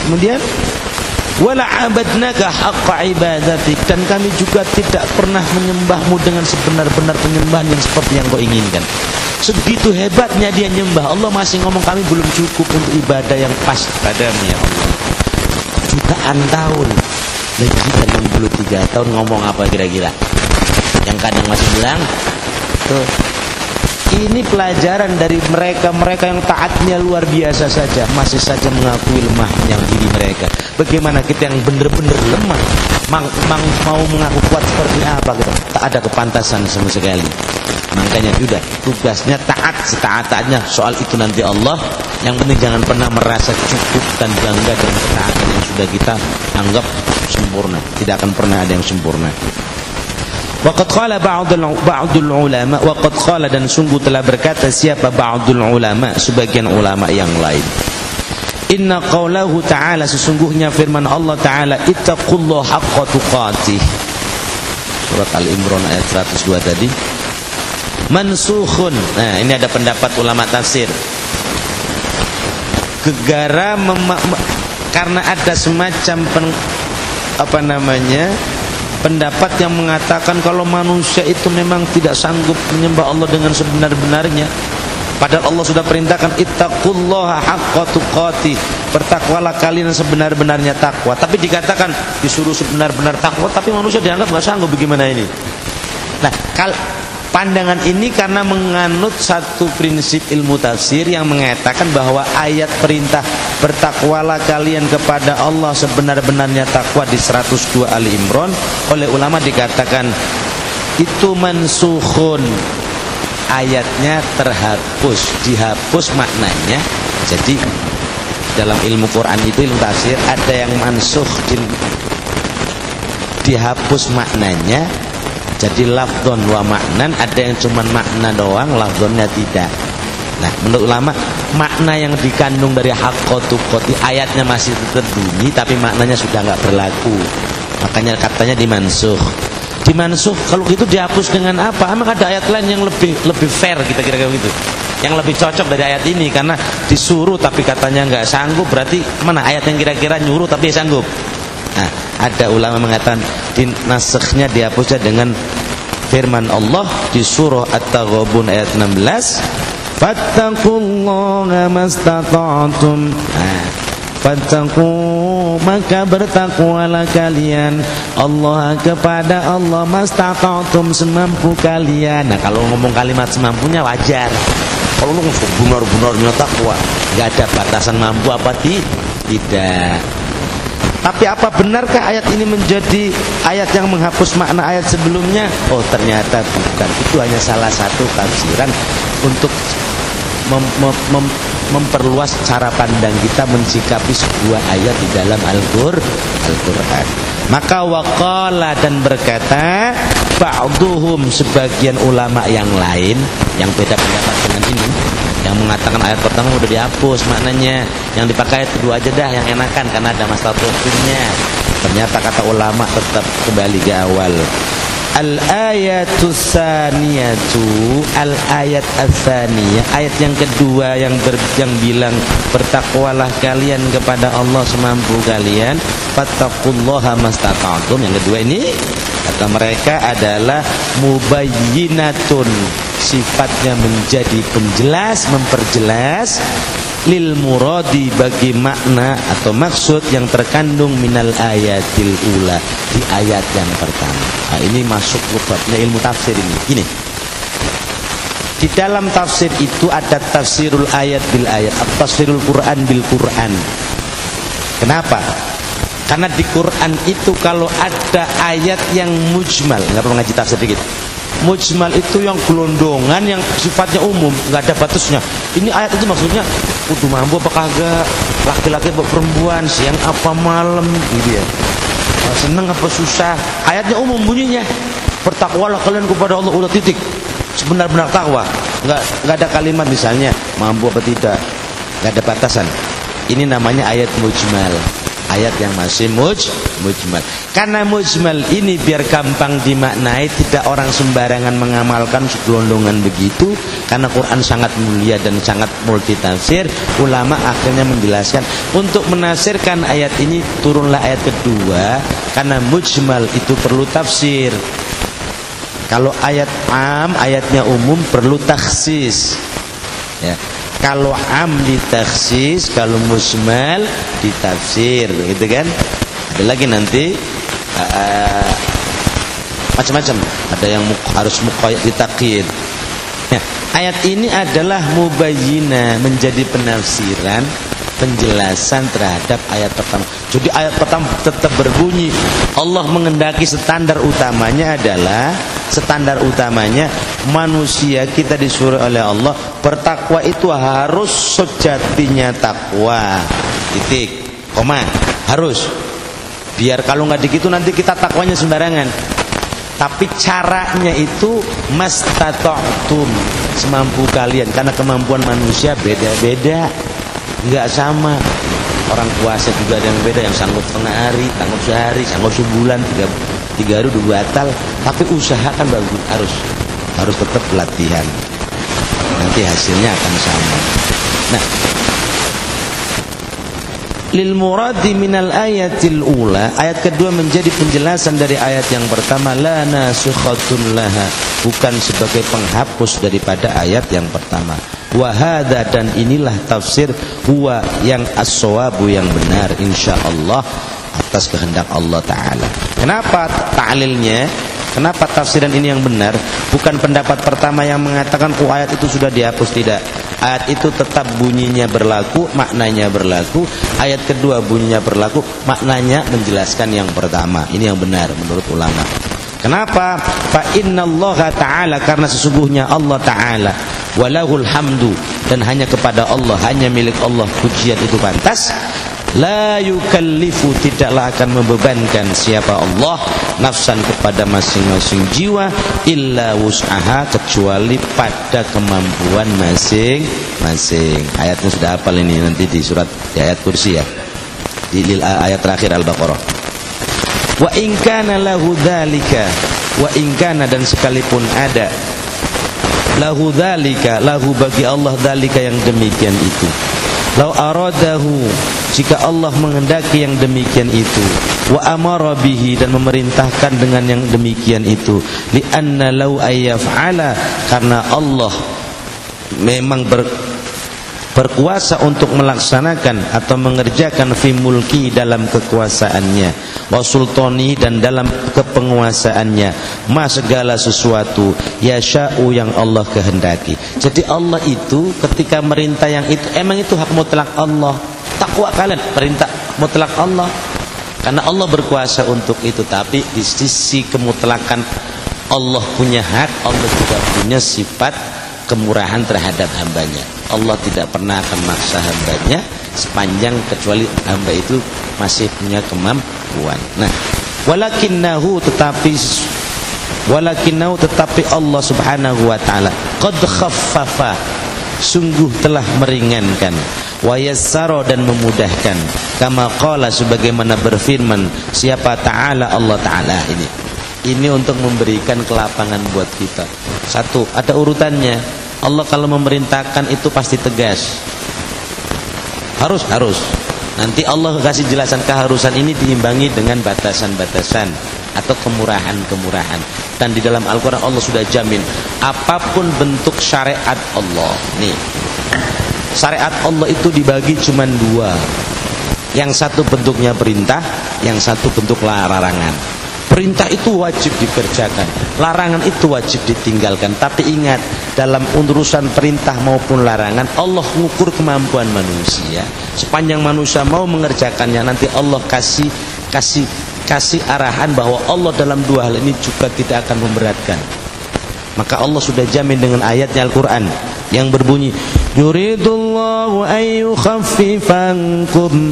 Kemudian wala abadnaka haqqa ibadatik, dan kami juga tidak pernah menyembahmu dengan sebenar-benar penyembahan yang seperti yang kau inginkan. Sebegitu hebatnya dia nyembah, Allah masih ngomong kami belum cukup untuk ibadah yang pas padamu ya Allah. Jutaan tahun, lagi kita 63 tahun ngomong apa kira-kira? Yang kadang masih bilang tuh, ini pelajaran dari mereka yang taatnya luar biasa saja, masih saja mengakui lemahnya diri mereka. Bagaimana kita yang benar-benar lemah mau mengaku kuat seperti apa gitu? Tak ada kepantasan sama sekali. Makanya sudah tugasnya taat setaat-taatnya. Soal itu nanti Allah. Yang penting jangan pernah merasa cukup dan bangga dengan ketaatan yang sudah kita anggap sempurna. Tidak akan pernah ada yang sempurna. Waqad qala ba'dul ulama, waqad qala, dan sungguh telah berkata siapa ba'dul ulama, sebagian ulama yang lain. Inna qawlahu ta'ala, sesungguhnya firman Allah Ta'ala, ittaqullaha haqqa tuqatih. Surat Al-Imran ayat 102 tadi. Mansukhun. Nah, ini ada pendapat ulama tafsir. Gegara karena ada semacam pendapat yang mengatakan kalau manusia itu memang tidak sanggup menyembah Allah dengan sebenar-benarnya. Padahal Allah sudah perintahkan ittaqullaha haqqa tuqatih, bertakwalah kalian sebenar-benarnya takwa. Tapi dikatakan disuruh sebenar-benar takwa, tapi manusia dianggap nggak sanggup. Bagaimana ini? Nah, pandangan ini karena menganut satu prinsip ilmu tafsir yang mengatakan bahwa ayat perintah bertakwalah kalian kepada Allah sebenar-benarnya takwa di 102 Ali Imran oleh ulama dikatakan itu mansukhun, ayatnya terhapus, dihapus maknanya. Jadi dalam ilmu Quran itu, ilmu tafsir, ada yang mansukh, dihapus maknanya jadi lafdhon wa maknan, ada yang cuma makna doang, lafdhonnya tidak. Nah, menurut ulama makna yang dikandung dari haqqa tuqati, ayatnya masih terbunyi tapi maknanya sudah enggak berlaku. Makanya katanya dimansukh. Dimansukh kalau gitu dihapus dengan apa? Emang ada ayat lain yang lebih fair, kita kira-kira gitu, yang lebih cocok dari ayat ini? Karena disuruh tapi katanya enggak sanggup, berarti mana ayat yang kira-kira nyuruh tapi sanggup? Nah, ada ulama mengatakan nasakhnya dihapusnya dengan firman Allah di surah At-Taghabun ayat 16, fattaqullaha mastata'tum. Fattaqu, maka bertakwalah kalian Allah kepada Allah mastata'tum, semampu kalian. Nah, kalau ngomong kalimat semampunya wajar. Kalau lu benar-benarnya takwa, enggak ada batasan mampu apa tidak. Tapi apa benarkah ayat ini menjadi ayat yang menghapus makna ayat sebelumnya? Oh, ternyata bukan. Itu hanya salah satu tafsiran untuk memperluas cara pandang kita mensikapi sebuah ayat di dalam Al-Quran. Maka waqala, dan berkata ba'duhum, sebagian ulama yang lain yang beda pendapat dengan ini, Yang mengatakan ayat pertama udah dihapus maknanya, yang dipakai ayat kedua aja dah yang enakan karena ada masalah hukumnya. Ternyata kata ulama tetap kembali ke awal. Al-ayatu tsaniyatu, al-ayat ats-tsaniyah, ayat yang kedua yang bilang bertakwalah kalian kepada Allah semampu kalian, fattaqullaha mastata'tum. Yang kedua ini kata mereka adalah mubayyinatun, sifatnya menjadi penjelas, memperjelas, lil muradi, bagi makna atau maksud yang terkandung minal ayatil ula, di ayat yang pertama. Nah, ini masuk babnya ilmu tafsir ini. Gini, di dalam tafsir itu ada tafsirul ayat bil ayat, tafsirul Quran bil Quran. Kenapa? Karena di Quran itu kalau ada ayat yang mujmal, nggak perlu ngaji tafsir dikit. Mujmal itu yang gelondongan, yang sifatnya umum, nggak ada batasnya. Ini ayat itu maksudnya kudu mampu apa kagak, laki-laki apa perempuan, siang apa malam, gitu ya. Seneng apa susah. Ayatnya umum bunyinya. Bertakwalah kalian kepada Allah, udah titik. Sebenar-benar takwa. Nggak ada kalimat misalnya mampu apa tidak, nggak ada batasan. Ini namanya ayat mujmal. Ayat yang masih mujmal. Karena mujmal ini biar gampang dimaknai, tidak orang sembarangan mengamalkan segelondongan begitu. Karena Quran sangat mulia dan sangat multitafsir, ulama akhirnya menjelaskan untuk menafsirkan ayat ini turunlah ayat kedua, karena mujmal itu perlu tafsir. Kalau ayat am, ayatnya umum, perlu takhsis. Ya. Kalau am ditakhsis, kalau mujmal ditafsir, gitu kan? Ada lagi nanti macam-macam. Ada yang harus muqayyad ditakyid. Nah, ayat ini adalah mubayyinah, menjadi penafsiran, penjelasan terhadap ayat pertama. Jadi ayat pertama tetap berbunyi. Allah mengendaki standar utamanya adalah, standar utamanya manusia kita disuruh oleh Allah bertakwa itu harus sejatinya takwa. Titik, koma, harus. Biar kalau nggak begitu nanti kita takwanya sembarangan. Tapi caranya itu mastata'tum, semampu kalian, karena kemampuan manusia beda-beda, nggak sama. Orang puasa juga ada yang beda, yang sanggup setengah hari, sanggup sehari, sanggup sebulan, tiga hari udah batal. Tapi usahakan bagus, harus tetap latihan. Nanti hasilnya akan sama. Nah, lil muradi minal ayatil ula, ayat kedua menjadi penjelasan dari ayat yang pertama, la nasikhatun laha, bukan sebagai penghapus daripada ayat yang pertama. Wa hadza, dan inilah tafsir huwa yang as-shawabu, yang benar insyaallah atas kehendak Allah taala. Kenapa ta'lilnya? Kenapa tafsiran ini yang benar? Bukan pendapat pertama yang mengatakan ayat itu sudah dihapus, tidak. Ayat itu tetap bunyinya berlaku, maknanya berlaku. Ayat kedua bunyinya berlaku, maknanya menjelaskan yang pertama. Ini yang benar menurut ulama. Kenapa? Fa innallaha ta'ala, karena sesungguhnya Allah ta'ala, walahul hamdu, dan hanya kepada Allah, hanya milik Allah pujian itu pantas. La yukallifu, tidaklah akan membebankan siapa Allah, nafsan, kepada masing-masing jiwa, illa wus'aha, kecuali pada kemampuan masing-masing. Ayatnya sudah hafal ini, nanti di surat, di ayat kursi ya, di ayat terakhir Al-Baqarah. Wa in kana lahu dzalika, wa in kana, dan sekalipun ada, lahu dzalika, lahu bagi Allah dzalika, yang demikian itu. Lau aradahu, jika Allah menghendaki yang demikian itu, wa amara bihi, dan memerintahkan dengan yang demikian itu, li anna lau ayyaf'ala, karena Allah memang berkuasa untuk melaksanakan atau mengerjakan fi mulki, dalam kekuasaannya, wa sultani, dan dalam kepenguasaannya, ma, segala sesuatu, yasha'u, yang Allah kehendaki. Jadi Allah itu ketika merintah yang itu, emang itu hak mutlak Allah. Takwa kalian, perintah mutlak Allah, karena Allah berkuasa untuk itu. Tapi di sisi kemutlakan Allah punya hak, Allah juga punya sifat kemurahan terhadap hambanya. Allah tidak pernah akan maksa hambanya sepanjang kecuali hamba itu masih punya kemampuan. Nah, walakinnahu, tetapi Allah subhanahu wa ta'ala qad khaffafa, sungguh telah meringankan, wa yassara dan memudahkan, kama qala sebagaimana berfirman siapa Ta'ala, Allah Ta'ala ini untuk memberikan kelapangan buat kita. Satu, ada urutannya. Allah kalau memerintahkan itu pasti tegas, harus. Nanti Allah kasih jelasan keharusan ini diimbangi dengan batasan-batasan atau kemurahan-kemurahan. Dan di dalam Al-Quran Allah sudah jamin apapun bentuk syariat Allah. Nih, syariat Allah itu dibagi cuma dua. Yang satu bentuknya perintah, yang satu bentuk larangan. Perintah itu wajib dikerjakan, larangan itu wajib ditinggalkan. Tapi ingat, dalam urusan perintah maupun larangan Allah mengukur kemampuan manusia. Sepanjang manusia mau mengerjakannya, nanti Allah kasih arahan bahwa Allah dalam dua hal ini juga tidak akan memberatkan. Maka Allah sudah jamin dengan ayatnya Al-Quran yang berbunyi, yuridullahu ayyukhaffifankum.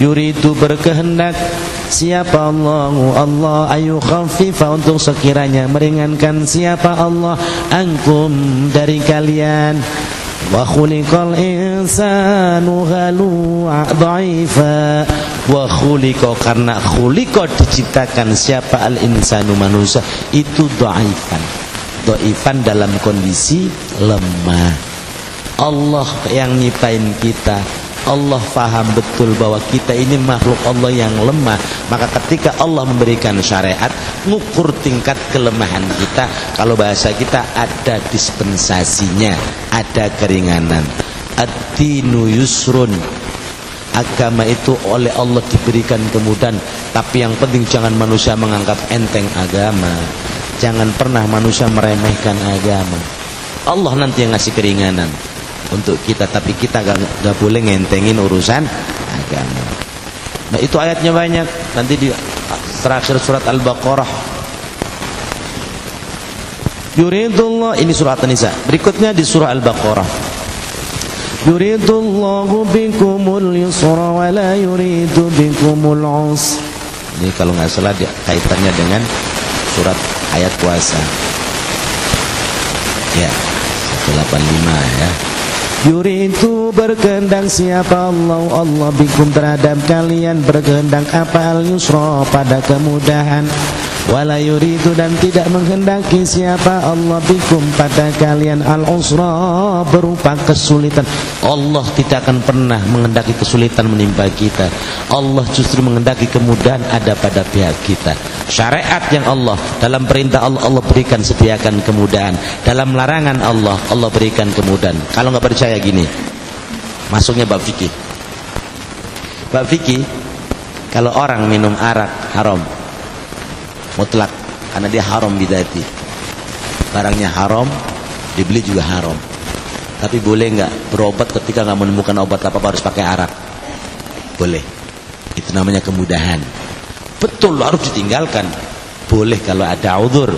Yuridu berkehendak siapa Allah ayyukhaffifa untuk sekiranya meringankan siapa Allah ankum dari kalian. Wa khuliqal insanu halu'a dha'ifa. Wa khuliqa, karena khuliqa diciptakan siapa al insanu manusia itu dhaifan dalam kondisi lemah. Allah yang nyiptain kita, Allah faham betul bahwa kita ini makhluk Allah yang lemah. Maka ketika Allah memberikan syariat, ngukur tingkat kelemahan kita. Kalau bahasa kita ada dispensasinya, ada keringanan. Ad-dinu yusrun. Agama itu oleh Allah diberikan kemudahan. Tapi yang penting jangan manusia menganggap enteng agama. Jangan pernah manusia meremehkan agama. Allah nanti yang ngasih keringanan untuk kita, tapi kita gak boleh ngentengin urusan agama. Nah itu ayatnya banyak. Nanti di terakhir surat Al-Baqarah, yuridullah, ini surat An-Nisa. Berikutnya di surah Al-Baqarah, yuridullahu bikumul yusra wa la yuridu bikumul usra. Ini kalau nggak salah kaitannya dengan surat ayat puasa ya, 185 ya. Yuridu berkehendak siapa Allah bikum terhadap kalian, berkehendak apa? Al-yusra, pada kemudahan. Wala yuridu, dan tidak menghendaki siapa Allah bikum pada kalian al-usra, berupa kesulitan. Allah tidak akan pernah menghendaki kesulitan menimpa kita. Allah justru menghendaki kemudahan ada pada pihak kita. Syariat yang Allah, dalam perintah Allah, Allah berikan sediakan kemudahan. Dalam larangan Allah, Allah berikan kemudahan. Kalau nggak percaya gini, masuknya bab fikih. Bab fikih, kalau orang minum arak haram mutlak, karena dia haram bidati, barangnya haram, dibeli juga haram. Tapi boleh nggak berobat ketika nggak menemukan obat apa harus pakai arak? Boleh. Itu namanya kemudahan. Betul, harus ditinggalkan. Boleh kalau ada uzur.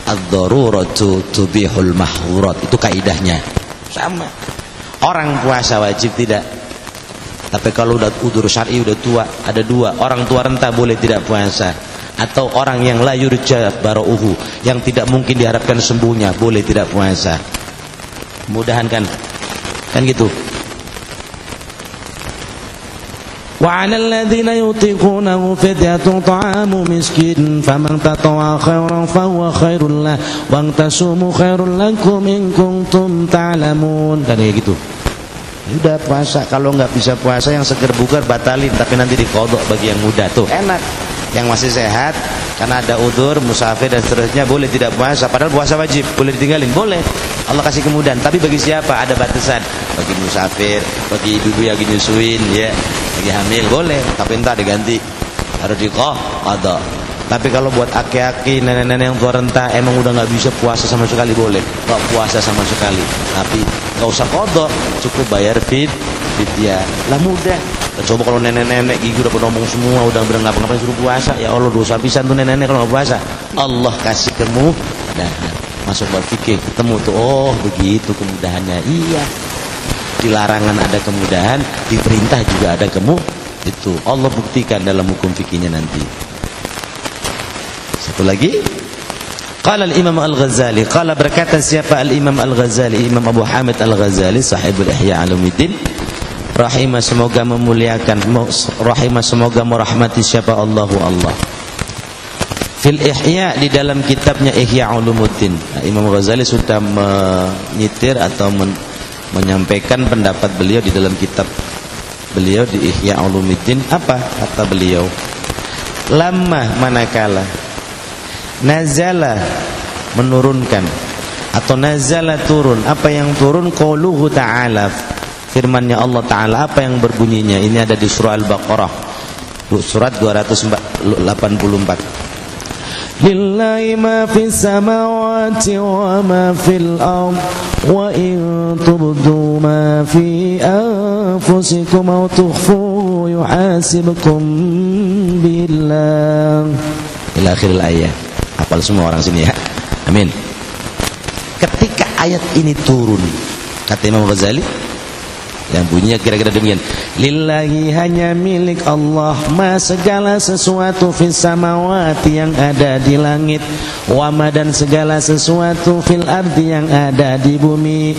Ad-daruratu tubihul mahzurat. Itu kaidahnya. Sama. Orang puasa wajib tidak. Tapi kalau udah uzur syar'i, udah tua, ada dua. Orang tua renta boleh tidak puasa. Atau orang yang la yurja barauhu, yang tidak mungkin diharapkan sembuhnya, boleh tidak puasa. Mudahan kan gitu. Wa 'alal ladzina yutiqunahu fidyatun ta'amu miskin faman tatawwa khairan fahuwa khairul lahu wa antasumu khairul lakum in kuntum ta'lamun. Kan kayak gitu. Udah puasa, kalau nggak bisa puasa yang seger bugar batalin, tapi nanti diqadha bagi yang muda tuh enak. Yang masih sehat karena ada udzur, musafir dan seterusnya boleh tidak puasa, padahal puasa wajib, boleh ditinggalin, boleh. Allah kasih kemudahan, tapi bagi siapa? Ada batasan. Bagi musafir, bagi ibu-ibu yang nyusuin ya, bagi hamil boleh, tapi entah diganti, harus diqadha. Tapi kalau buat aki-aki, nenek-nenek yang tua renta, emang udah nggak bisa puasa sama sekali, boleh nggak puasa sama sekali, tapi nggak usah qadha, cukup bayar fidyah. Lah mudah. Coba kalau nenek-nenek gigi udah ngomong semua, udah bilang ngapa-ngapain suruh puasa, ya Allah dosa pisan tuh nenek-nenek kalau nggak puasa. Allah kasih kemudahan. Masuk bab fikih ketemu tuh, oh begitu kemudahannya. Iya, di larangan ada kemudahan, di perintah juga ada itu Allah buktikan dalam hukum fikihnya nanti. Satu lagi, Qala al-Imam Al-Ghazali, qala berkata siapa al-Imam Al-Ghazali, Imam Abu Hamid Al-Ghazali sahibul Ihya Ulumuddin, rahimah semoga memuliakan, rahimah semoga merahmati siapa Allahu Allah. Fil Ihya, di dalam kitabnya Ihya Ulumuddin, Imam Ghazali sudah menyitir atau menyampaikan pendapat beliau di dalam kitab beliau di Ihya Ulumuddin. Apa kata beliau? Lamma, manakala nazala, menurunkan, atau nazala, turun. Apa yang turun? Qauluhu ta'ala, firmannya Allah Ta'ala. Apa yang berbunyinya? Ini ada di surah Al-Baqarah, surat 284. Lillahi ma fis samawati wa ma fil ard wa in tubdu ma fi anfusikum aw tukhfuhu yuhasibkum billah. Ila akhir ayat. Hafal semua orang sini ya. Amin. Ketika ayat ini turun, kata Imam Ghazali, yang bunyinya kira-kira demikian. Lillahi, hanya milik Allah, ma, segala sesuatu fis samawati, yang ada di langit, wa ma, dan segala sesuatu fil ardi, yang ada di bumi,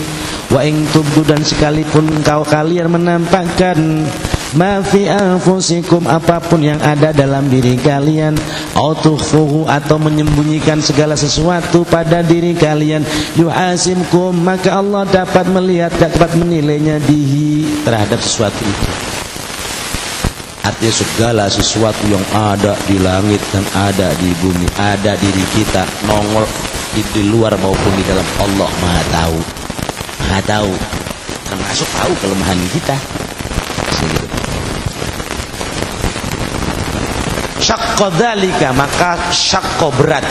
wa in tubdu, dan sekalipun kalian menampakkan, ma fi anfusikum, apapun yang ada dalam diri kalian, au tukhfuhu, atau menyembunyikan segala sesuatu pada diri kalian, yuhasimkum, maka Allah dapat melihat, dapat menilainya bihi, terhadap sesuatu itu. Artinya segala sesuatu yang ada di langit dan ada di bumi, ada diri kita, nongol di luar maupun di dalam, Allah Maha tahu. Maha tahu, termasuk tahu kelemahan kita. Syaqqa dzalika, maka syaqqa berat.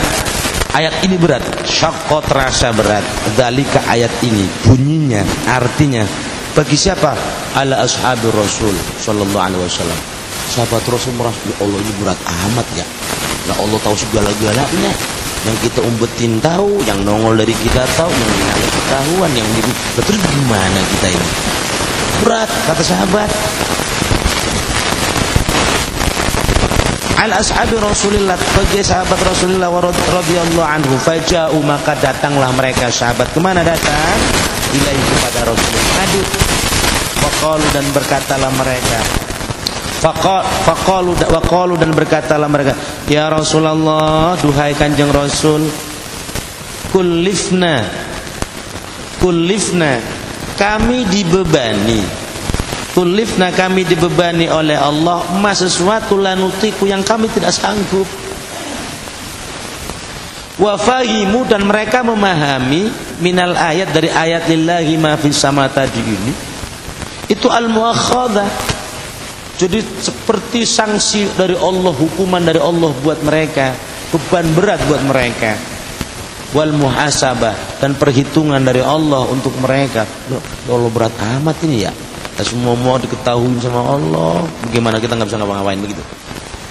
Ayat ini berat. Syaqqa terasa berat. Dzalika, ayat ini bunyinya, artinya bagi siapa? Ala ashabir Rasul sallallahu alaihi wasallam. Sahabat Rasul merasa, ya Allah, ini berat amat ya. Nah, Allah tahu segala-galanya. Yang kita umpetin tahu, yang nongol dari kita tahu, yang hilang ketahuan, yang betul gimana kita ini? Berat, kata sahabat. Al ashabi Rasulillah, bagi sahabat Rasulullah radhiyallahu anhu, faja'u, maka datanglah mereka sahabat. Kemana datang? Ilaihi, kepada Rasulullah. Ngadu. Faqalu, dan berkatalah mereka. Faqalu, dan berkatalah mereka, ya Rasulullah, duhai Kanjeng Rasul, kullifna, kami dibebani. Kulifna, kami dibebani oleh Allah, ma, sesuatu lanutiku, yang kami tidak sanggup. Wa fahimu, dan mereka memahami, minal ayat, dari ayat lillahi ma fis sama tadi ini, itu al-muakhadhah. Jadi seperti sanksi dari Allah, hukuman dari Allah buat mereka, beban berat buat mereka. Wal muhasabah, dan perhitungan dari Allah untuk mereka. Loh, Allah berat amat ini ya. Semua mau diketahui sama Allah, bagaimana kita nggak bisa ngapa-ngapain begitu?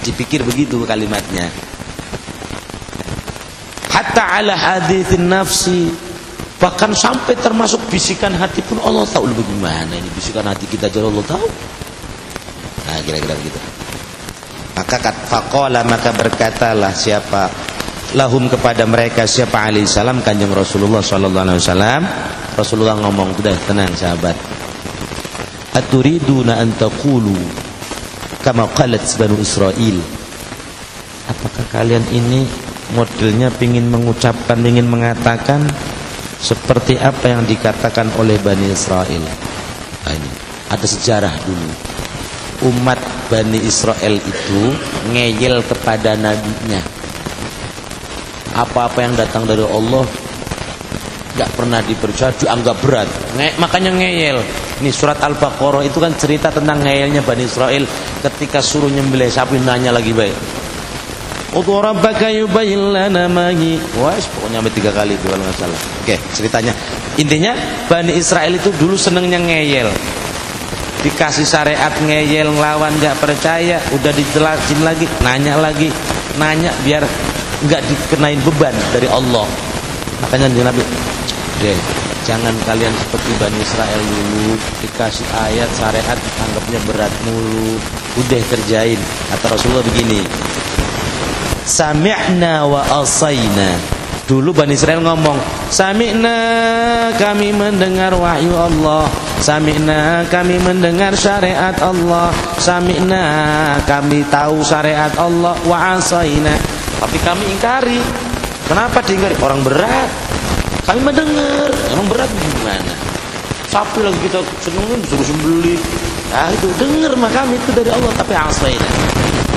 Dipikir begitu kalimatnya. Hatta ala hadithin nafsi, bahkan sampai termasuk bisikan hati pun Allah tahu. Lebih gimana ini bisikan hati kita aja Allah tahu. Nah, kira-kira begitu. Maka faqala, maka berkatalah siapa, lahum, kepada mereka, siapa? Alaihi salam, Kanjeng Rasulullah sallallahu alaihi wasallam. Rasulullah ngomong, sudah tenang sahabat. Aturiduna an taqulu kama qalat Banu Israil. Apakah kalian ini modelnya ingin mengucapkan, ingin mengatakan seperti apa yang dikatakan oleh Bani Israel? Nah, ini ada sejarah dulu. Umat Bani Israel itu ngeyel kepada nabinya. Apa-apa yang datang dari Allah gak pernah dipercaya, dianggap berat. Makanya ngeyel. Ini surat Al-Baqarah itu kan cerita tentang ngeyelnya Bani Israel ketika suruh nyembelih sapi, nanya lagi baik. Udhu rabbaka yubayyin lana ma hi. Wah, pokoknya sampai 3 kali itu kalau nggak salah. Oke, ceritanya. Intinya Bani Israel itu dulu senengnya ngeyel. Dikasih syariat ngeyel, ngelawan, gak percaya, udah dijelasin lagi, nanya biar nggak dikenain beban dari Allah. Makanya Nabi, deh, jangan kalian seperti Bani Israel dulu, dikasih ayat syariat anggapnya berat mulu, udah kerjain. Kata Rasulullah begini, sami'na wa asayna, Dulu Bani Israel ngomong, sami'na, kami mendengar wahyu Allah, sami'na, kami mendengar syariat Allah, sami'na, kami tahu syariat Allah, wa asaina, tapi kami ingkari. Kenapa diingkari? Orang berat. Kami mendengar, orang berat gimana? Sapi lagi kita senengin suruh sembelih. Nah itu dengar mah kami itu dari Allah, tapi asaina.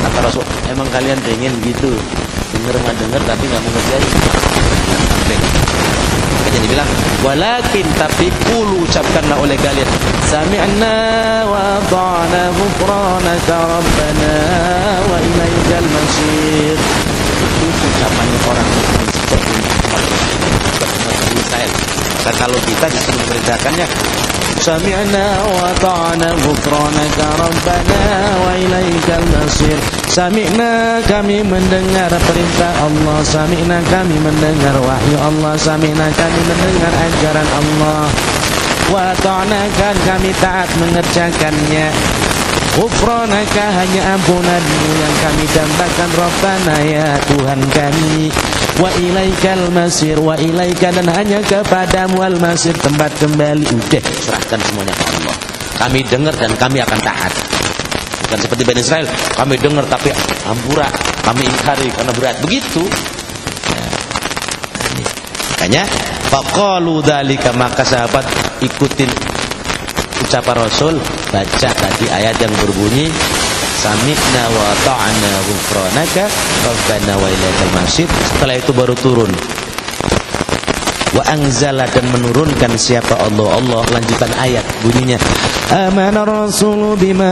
Kata Rasul, emang kalian pengen gitu? Dengar mah dengar tapi nggak mau ngerjain. Makanya dibilang, walakin, tapi qulu, ucapkanlah oleh kalian, sami'na wa ata'na ghufranaka rabbana wa ilaikal masir. Itu ucapannya orang sejak Israel. Maka kalau kita disuruh mengerjakannya, sami'na wa ata'na ghufranaka rabbana wa ilaikal masir. Sami'na, kami mendengar perintah Allah, sami'na, kami mendengar wahyu Allah, sami'na, kami mendengar ajaran Allah, wa ta'na, kan kami taat mengerjakannya. Ghufranaka, hanya ampunanmu yang kami dambakan, Rabbana, ya Tuhan kami, wa ilaikal masir, wa ilaika, dan hanya kepadamu al masir, tempat kembali. Udah, serahkan semuanya ke Allah. Kami dengar dan kami akan taat. Bukan seperti Bani Israel, kami dengar tapi ampura, kami ingkari karena berat. Begitu. Makanya faqalu dzalika, maka sahabat ikutin ucapan Rasul, baca tadi ayat yang berbunyi sami'na wa ta'na ghufranaka rabbana wa ilaikal masir. Setelah itu baru turun wa anzala, dan menurunkan siapa Allah. Allah lanjutan ayat bunyinya, amana rasulu bima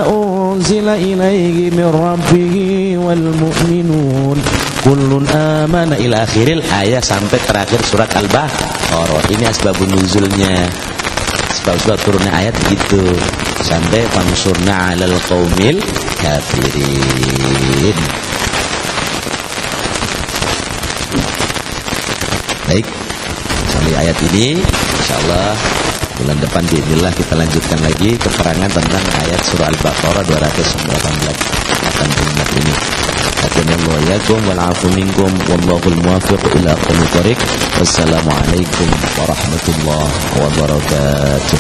unzila ilaihi min rabbihi wal mu'minun kullun amana, ila akhiril ayat, sampai terakhir surat Al-Baqarah. Ini asbabun nuzulnya, sebab-sebab turunnya ayat gitu, sampai fansurna 'alal qaumil kafirin. Baik, sampai ayat ini insyaallah bulan depan biidznillah kita lanjutkan lagi keterangan tentang ayat surah Al-Baqarah 284 ini. Hadanallahu iyyakum wal 'afu minkum wallahul muwaffiq ila aqwamit thoriq. Wassalamualaikum warahmatullahi wabarakatuh.